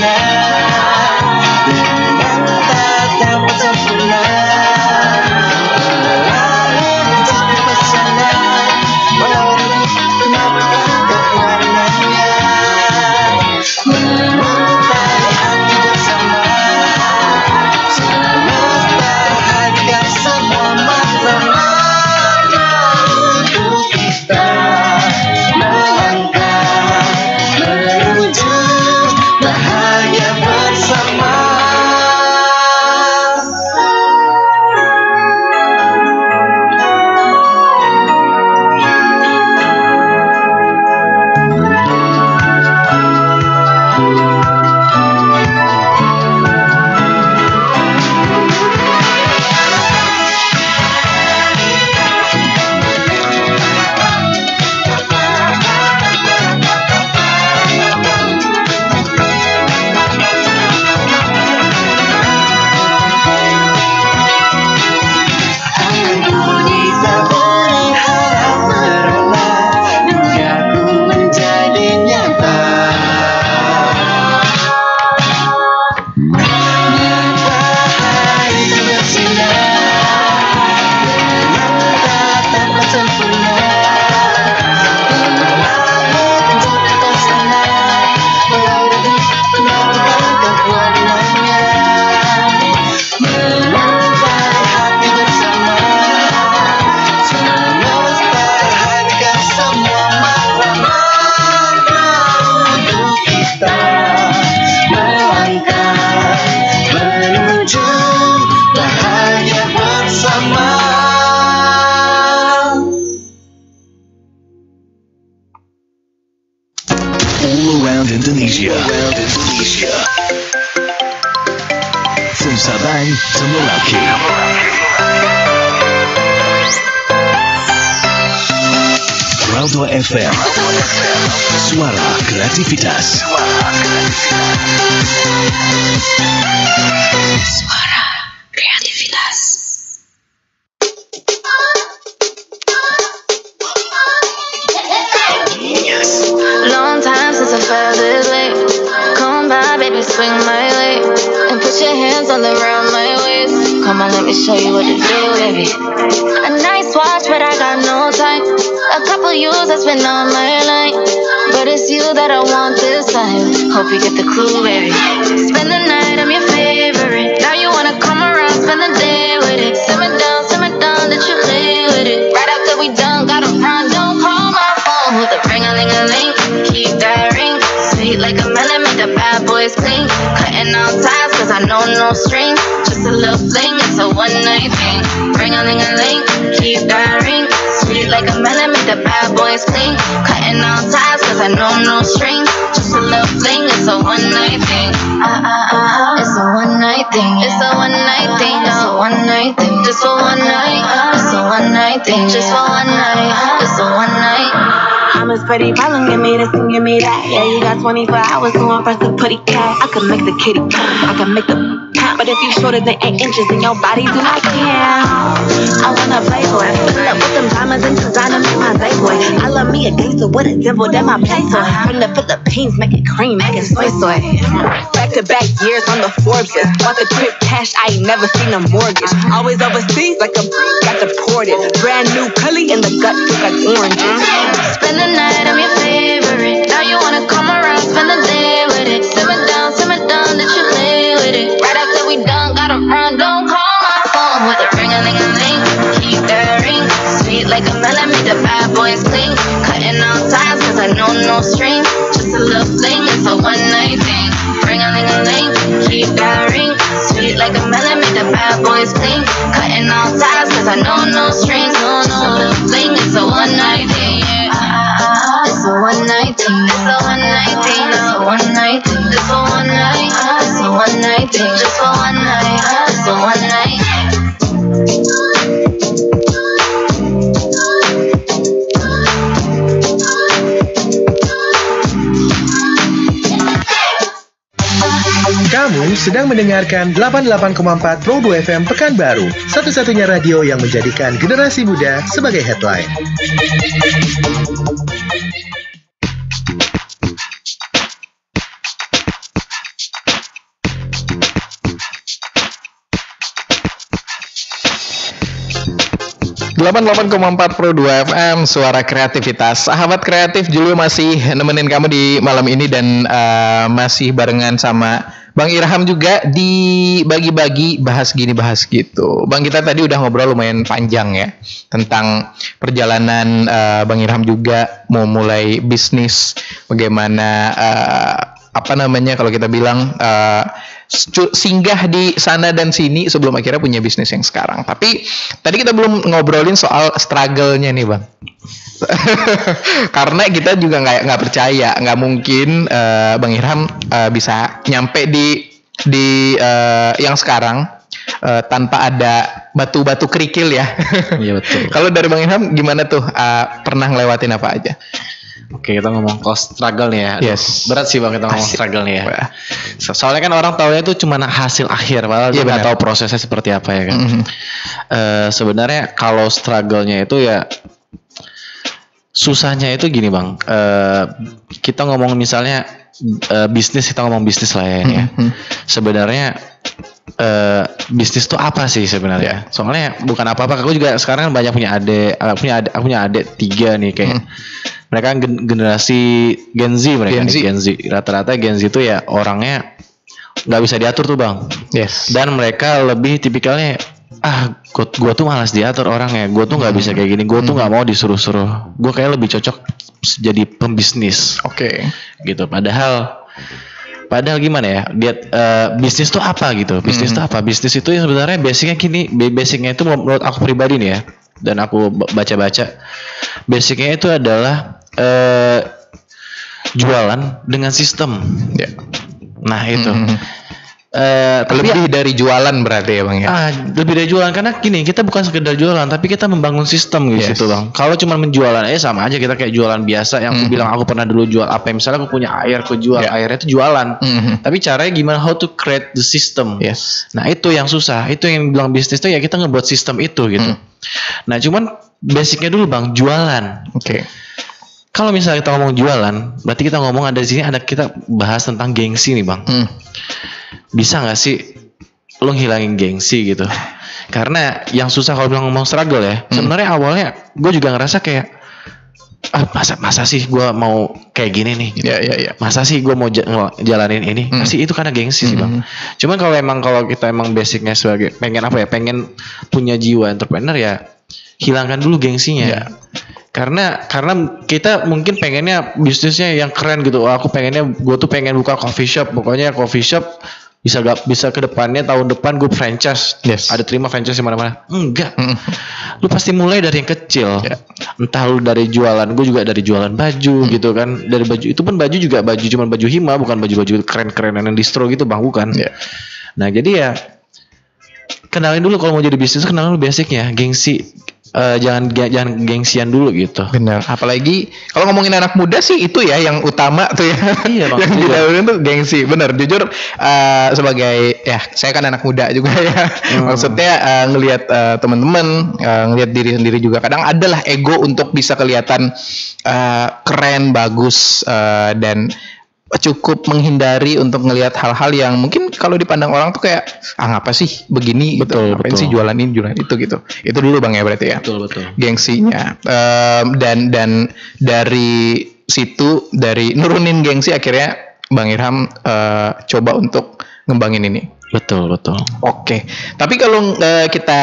bersama dengan tatapan sempurna. Indonesia. From Sabang to Merauke. Praudo FM. Suara kreativitas. Suara kreativitas. Long time since I felt this way. Come by, baby, swing my way. And put your hands all around my waist. Come on, let me show you what to do, baby. A nice watch, but I got no time. A couple years I spent on my line. But it's you that I want this time. Hope you get the clue, baby. Spend the night, I'm your favorite. Now you wanna come around, spend the day with it. Simmer down, let you play with it. Right after we done, gotta run, don't call my phone. With a ring-a-ling-a-ling, keep that ring. Sweet like a melon, make the bad boys clean. Cutting all ties, cause I know no strings. Just a little fling, it's a one-night thing. Ring-a-ling-a-ling, keep that ring. Sweet like a melon, make the bad boys clean. Cutting all ties, cause I know no strings. Just a little fling, it's a one-night thing. It's a one-night thing. It's a one-night thing. It's a one-night thing. Just for one night. It's a one-night thing. Just for one night. It's a one night. I'm a pretty problem, give me this and give me that. Yeah, you got 24 hours to impress the pretty cat. I can make the kitty I can make the count. But if you shorter than 8 inches, then your body do not count. I wanna play boy, fill up with them diamonds and designer, make my day boy. I love me a gangster with a dimple, that my play toy. From the Philippines, make it cream, make it soy. Back to back years on the Forbes list. Bought the crib cash, I ain't never seen a mortgage. Always overseas, like a got deported. Brand new Cully in the gut, look like oranges. Spend the night, I'm your favorite. Now you wanna come around, spend the day with it. Simmer down, let you play with it. Right after we done, gotta run, don't call my phone. With a ring-a-ling-a-ling, keep that ring. Sweet like a melon, make the bad boys clean. Cutting all ties, cause I know no strings. Just a little fling, it's a one-night thing. Ring-a-ling-a-ling, keep that ring. Sweet like a melon, make the bad boys clean. Cutting all ties, cause I know no strings. Just a little fling, it's a one-night thing. It's a one-night thing. It's a one-night thing. It's a one-night thing. Just for one night. It's a one-night thing. Just for one night. It's a one night. Kamu sedang mendengarkan 88,4 Pro 2 FM Pekanbaru, satu-satunya radio yang menjadikan generasi muda sebagai headline. 88,4 Pro 2 FM, suara kreativitas. Sahabat kreatif, Julio masih nemenin kamu di malam ini dan masih barengan sama Bang Irham juga di bagi-bagi bahas gini bahas gitu. Bang, kita tadi udah ngobrol lumayan panjang ya tentang perjalanan Bang Irham juga mau mulai bisnis, bagaimana kalau kita bilang singgah di sana dan sini sebelum akhirnya punya bisnis yang sekarang. Tapi tadi kita belum ngobrolin soal struggle-nya nih Bang. Karena kita juga nggak percaya, nggak mungkin Bang Irham bisa nyampe di yang sekarang tanpa ada batu-batu kerikil ya. Iya betul. Kalau dari Bang Irham gimana tuh? Pernah ngelewatin apa aja? Oke, kita ngomong struggle nih ya. Yes. Berat sih Bang kita ngomong struggle nih ya. Soalnya kan orang taunya itu cuma hasil akhir, padahal dia nggak tahu prosesnya seperti apa ya kan. Sebenarnya kalau struggle-nya itu ya susahnya itu gini Bang. Kita ngomong misalnya bisnis, kita ngomong bisnis lah ya. Sebenarnya bisnis itu apa sih sebenarnya? Soalnya bukan apa-apa. Aku juga sekarang banyak punya adik, aku punya adik 3 nih kayak. Mereka generasi Gen Z Gen Z. Rata-rata Gen Z itu ya orangnya nggak bisa diatur tuh Bang. Yes. Dan mereka lebih tipikalnya gue tuh malas diatur orangnya. Gue tuh nggak bisa kayak gini. Gue tuh nggak mau disuruh-suruh. Gue kayak lebih cocok jadi pembisnis. Oke. Gitu. Padahal gimana ya? Dia bisnis tuh apa gitu? Bisnis tuh apa? Bisnis itu yang sebenarnya basicnya itu menurut aku pribadi nih ya. Dan aku baca-baca. Basicnya itu adalah jualan dengan sistem. Ya. Nah itu. Lebih dari jualan berarti ya Bang ya? Lebih dari jualan karena gini, kita bukan sekedar jualan tapi kita membangun sistem gitu situ Bang. Kalau cuma menjualan sama aja kita kayak jualan biasa yang aku bilang aku pernah dulu jual apa, misalnya aku punya air, aku jual airnya itu jualan. Tapi caranya gimana, how to create the system. Yes. Nah itu yang susah, itu yang bilang bisnis itu ya kita ngebuat sistem itu gitu. Nah cuman basicnya dulu Bang, jualan. Oke. Kalau misalnya kita ngomong jualan, berarti kita ngomong ada di sini kita bahas tentang gengsi nih Bang. Bisa nggak sih lo ngilangin gengsi gitu? Karena yang susah kalau bilang ngomong struggle ya, sebenarnya awalnya gue juga ngerasa kayak masa sih gue mau kayak gini nih gitu. Masa sih gue mau jalanin ini? Pasti itu karena gengsi sih Bang. Cuman kalau kita emang basicnya sebagai pengen punya jiwa entrepreneur ya hilangkan dulu gengsinya. Karena kita mungkin pengennya bisnisnya yang keren gitu. Gue tuh pengen buka coffee shop. Pokoknya coffee shop bisa ke depannya tahun depan gue franchise. Ada terima franchise di mana-mana. Enggak. Lu pasti mulai dari yang kecil. Entah lu dari jualan, gue juga dari jualan baju gitu kan. Dari baju itu pun cuma baju Hima, bukan baju-baju keren-keren yang distro gitu Bang, bukan. Nah, jadi ya kenalin dulu kalau mau jadi bisnis, kenalin dulu basicnya, gengsi. Jangan gengsian dulu gitu. Benar. Apalagi kalau ngomongin anak muda sih itu ya yang utama tuh ya. Iya Bang. Yang didahuluin tuh gengsi. Benar. Jujur sebagai saya kan anak muda juga ya. Maksudnya ngelihat teman-teman, ngelihat diri sendiri juga kadang adalah ego untuk bisa kelihatan keren, bagus dan cukup menghindari untuk ngelihat hal-hal yang mungkin kalau dipandang orang tuh kayak ngapa sih begini gitu, ngapain sih jualan ini jualan itu gitu. Itu dulu Bang ya berarti ya. Betul. Gengsinya dan dari situ, dari nurunin gengsi akhirnya Bang Irham coba untuk ngembangin ini. Betul. Oke. Tapi kalau kita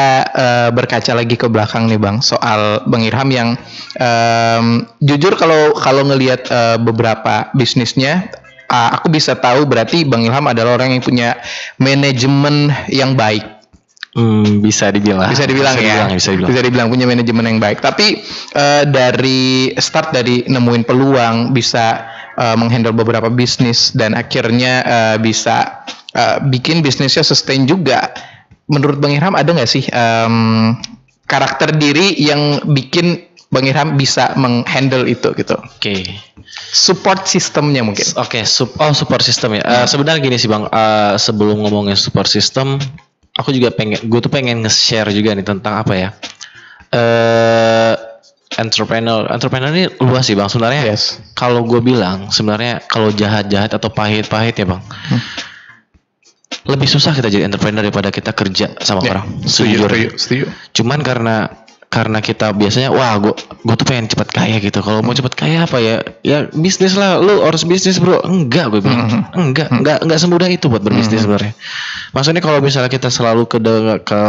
berkaca lagi ke belakang nih Bang, soal Bang Irham yang jujur kalau ngelihat beberapa bisnisnya, aku bisa tahu berarti Bang Irham adalah orang yang punya manajemen yang baik. Bisa dibilang punya manajemen yang baik. Tapi dari nemuin peluang, bisa menghandle beberapa bisnis dan akhirnya bisa bikin bisnisnya sustain juga. Menurut Bang Irham ada nggak sih karakter diri yang bikin Bang Irham bisa menghandle itu gitu? Oke. Support sistemnya mungkin. Oke, support system ya. Sebenarnya gini sih Bang, sebelum ngomongin support system, gue tuh pengen nge-share juga nih tentang apa ya? Entrepreneur ini luas sih Bang sebenarnya. Kalau gue bilang sebenarnya kalau jahat atau pahit ya Bang. Lebih susah kita jadi entrepreneur daripada kita kerja sama orang. Setuju. Cuman karena karena kita biasanya wah gue tuh pengen cepat kaya gitu. Kalau mau cepat kaya apa ya? Ya bisnis lah. Lu harus bisnis bro. Enggak gue bilang. Enggak semudah itu buat berbisnis sebenarnya. Maksudnya kalau misalnya kita selalu ke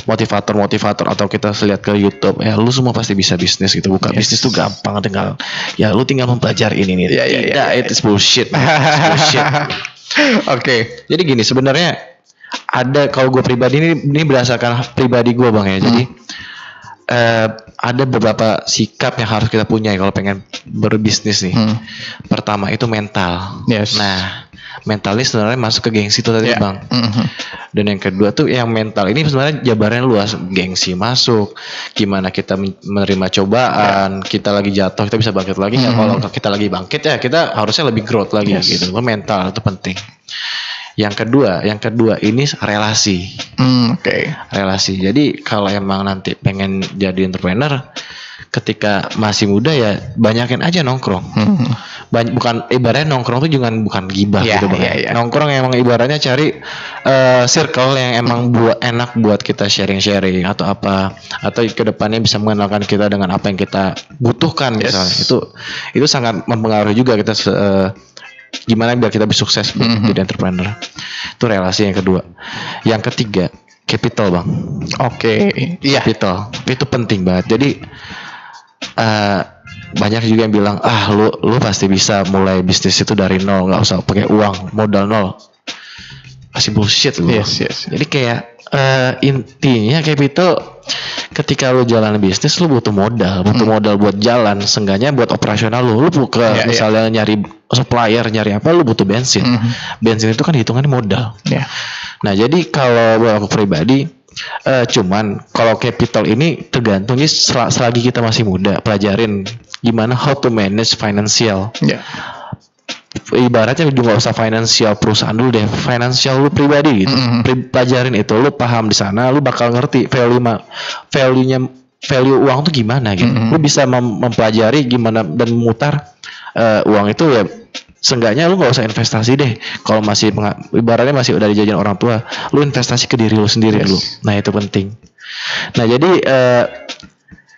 motivator atau kita lihat ke YouTube, ya lu semua pasti bisa bisnis gitu. Bukan bisnis tuh gampang tinggal. Ya lu tinggal mempelajari ini nih. Tidak, it is bullshit. Oke. Jadi gini sebenarnya ada kalau gue pribadi ini berdasarkan pribadi gue bang ya. Jadi ada beberapa sikap yang harus kita punya kalau pengen berbisnis nih. Pertama itu mental. Nah, mental ini sebenarnya masuk ke gengsi itu tadi bang. Dan yang kedua tuh yang mental ini sebenarnya jabarannya luas. Gengsi masuk. Gimana kita menerima cobaan. Kita lagi jatuh kita bisa bangkit lagi. Kalau kita lagi bangkit ya kita harusnya lebih growth lagi gitu. Mental itu penting. Yang kedua ini relasi. Relasi. Jadi kalau emang nanti pengen jadi entrepreneur, ketika masih muda ya banyakin aja nongkrong. Bukan ibaratnya nongkrong tuh bukan gibah gitu bang. Nongkrong emang ibaratnya cari circle yang emang enak buat kita sharing atau apa, atau kedepannya bisa mengenalkan kita dengan apa yang kita butuhkan misalnya. Itu sangat mempengaruhi juga kita gimana biar kita bisa sukses jadi entrepreneur. Itu relasi yang kedua. Yang ketiga capital bang. Capital itu penting banget. Jadi banyak juga yang bilang lu pasti bisa mulai bisnis itu dari nol, nggak usah pakai uang, modal nol. Pasti bullshit lu. Jadi kayak intinya capital ketika lu jalan bisnis lu butuh modal buat jalan, seenggaknya buat operasional lu buka misalnya nyari supplier, nyari apa, lu butuh bensin. Bensin itu kan hitungannya modal. Nah jadi kalau aku pribadi cuman kalau capital ini tergantung selagi kita masih muda, pelajarin gimana how to manage financial. Ibaratnya juga gak usah financial perusahaan dulu deh, financial lu pribadi gitu. Pelajarin itu, lu paham di sana, lu bakal ngerti value uang tuh gimana gitu. Lu bisa mempelajari gimana dan memutar uang itu ya. Seenggaknya lu gak usah investasi deh. Kalau masih ibaratnya masih udah dijajan orang tua, lu investasi ke diri lu sendiri dulu. Nah itu penting. Nah jadi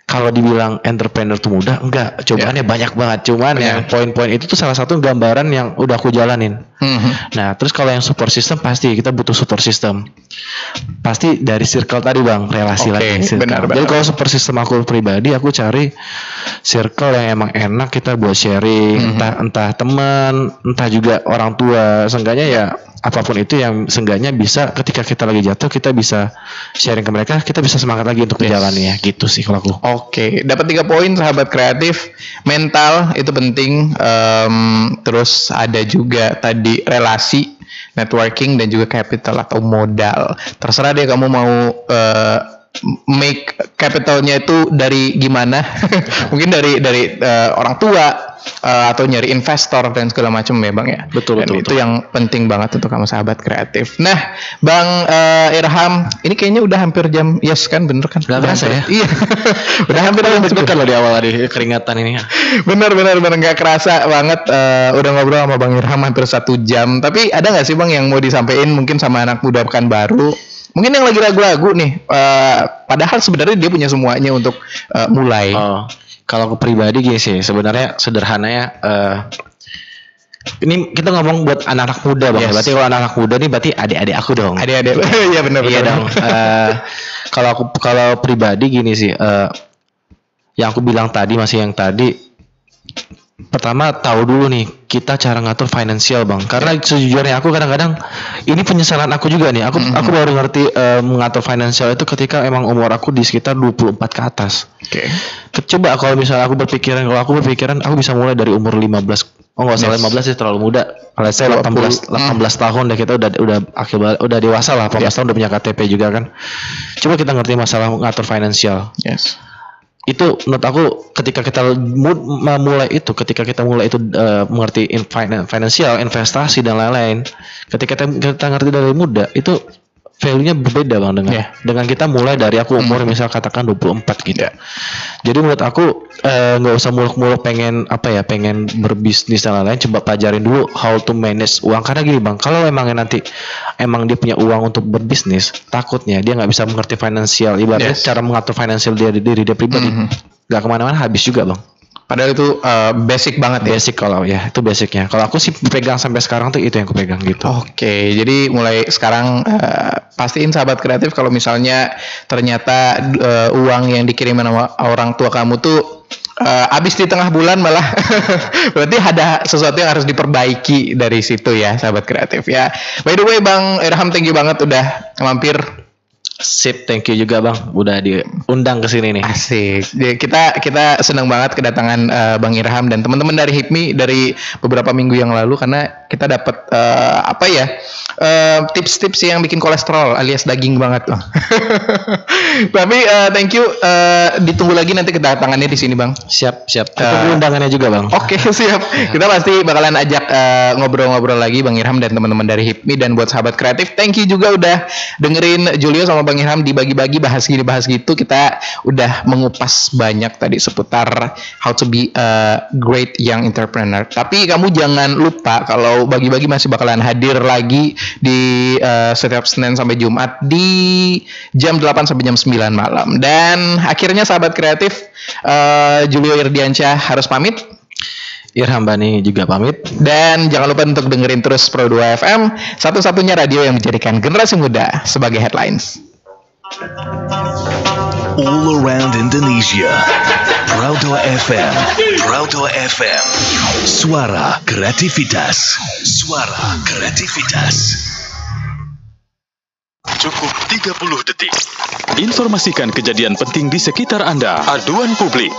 kalau dibilang entrepreneur itu mudah, enggak, cobaannya banyak banget. Cuman yang poin-poin itu tuh salah satu gambaran yang udah aku jalanin. Nah, terus kalau yang support system pasti kita butuh support system. Pasti dari circle tadi bang, relasi lagi. Benar. Jadi kalau support system aku pribadi, aku cari circle yang emang enak kita buat sharing, entah teman, entah juga orang tua. Seenggaknya ya apapun itu yang seenggaknya bisa ketika kita lagi jatuh kita bisa sharing ke mereka, kita bisa semangat lagi untuk menjalani gitu sih kalau aku. Dapat 3 poin sahabat kreatif. Mental itu penting, terus ada juga tadi relasi, networking, dan juga capital atau modal. Terserah deh kamu mau make capitalnya itu dari gimana. Mungkin dari orang tua atau nyari investor dan segala macam ya bang ya. Betul. Itu yang penting banget untuk kamu sahabat kreatif. Nah bang Irham, ini kayaknya udah hampir jam kan, bener kan? Gak berasa ya? Iya. Udah hampir loh di awal tadi keringatan ini. Bener nggak kerasa banget. Udah ngobrol sama bang Irham hampir 1 jam. Tapi ada nggak sih bang yang mau disampaikan mungkin sama anak muda Pekanbaru? Mungkin yang lagi ragu-ragu nih, padahal sebenarnya dia punya semuanya untuk mulai. Kalau aku pribadi gini sih, sebenarnya sederhananya ini kita ngomong buat anak-anak muda bang. Berarti kalau anak-anak muda nih berarti adik-adik aku dong. Adik-adik. Iya benar. Iya dong. Kalau pribadi gini sih, yang aku bilang tadi yang tadi. Pertama tahu dulu nih kita cara ngatur finansial bang, karena sejujurnya aku kadang-kadang ini penyesalan aku juga nih. Aku baru ngerti mengatur finansial itu ketika emang umur aku di sekitar 24 ke atas. Coba kalau misalnya aku berpikiran aku bisa mulai dari umur 15. Oh nggak salah 15 sih terlalu muda. Kalau saya 18 tahun deh kita udah dewasa lah. 18 tahun udah punya KTP juga kan. Coba kita ngerti masalah ngatur finansial. Itu menurut aku ketika kita mulai itu mengerti finansial, investasi dan lain-lain, ketika kita ngerti dari muda itu value-nya berbeda bang dengan kita mulai dari aku umur misal katakan 24 gitu. Jadi menurut aku nggak usah muluk-muluk pengen berbisnis dan lain-lain. Coba pelajarin dulu how to manage uang, karena gini bang, kalau emangnya nanti dia punya uang untuk berbisnis, takutnya dia nggak bisa mengerti finansial, ibaratnya cara mengatur finansial diri dia pribadi, nggak kemana-mana, habis juga bang. Padahal itu basic banget ya. Basic kalau ya, itu basicnya. Kalau aku sih pegang sampai sekarang tuh itu yang aku pegang gitu. Oke, jadi mulai sekarang pastiin sahabat kreatif kalau misalnya ternyata uang yang dikirim sama orang tua kamu tuh habis di tengah bulan malah berarti ada sesuatu yang harus diperbaiki dari situ ya sahabat kreatif ya. By the way Bang Irham, thank you banget udah mampir. Sip, thank you juga bang, udah diundang ke sini nih. Asik. Kita senang banget kedatangan Bang Irham dan teman-teman dari HIPMI dari beberapa minggu yang lalu, karena kita dapat tips-tips yang bikin kolesterol alias daging banget loh. Tapi thank you, ditunggu lagi nanti kedatangannya di sini bang. Siap. Tunggu undangannya juga bang. Oke, siap. Kita pasti bakalan ajak ngobrol-ngobrol lagi Bang Irham dan teman-teman dari HIPMI. Dan buat sahabat kreatif, thank you juga udah dengerin Julio sama Bang Irham dibagi-bagi bahas gitu. Kita udah mengupas banyak tadi seputar how to be a great young entrepreneur. Tapi kamu jangan lupa kalau bagi-bagi masih bakalan hadir lagi di setiap Senin sampai Jumat di jam 8 sampai jam 9 malam. Dan akhirnya sahabat kreatif, Julio Irdiansyah harus pamit. Irham Bani juga pamit. Dan jangan lupa untuk dengerin terus Pro 2 FM, satu-satunya radio yang menjadikan generasi muda sebagai headlines. All around Indonesia, Pro 2 FM, suara kreativitas. Cukup 30 detik. Informasikan kejadian penting di sekitar Anda. Aduan publik.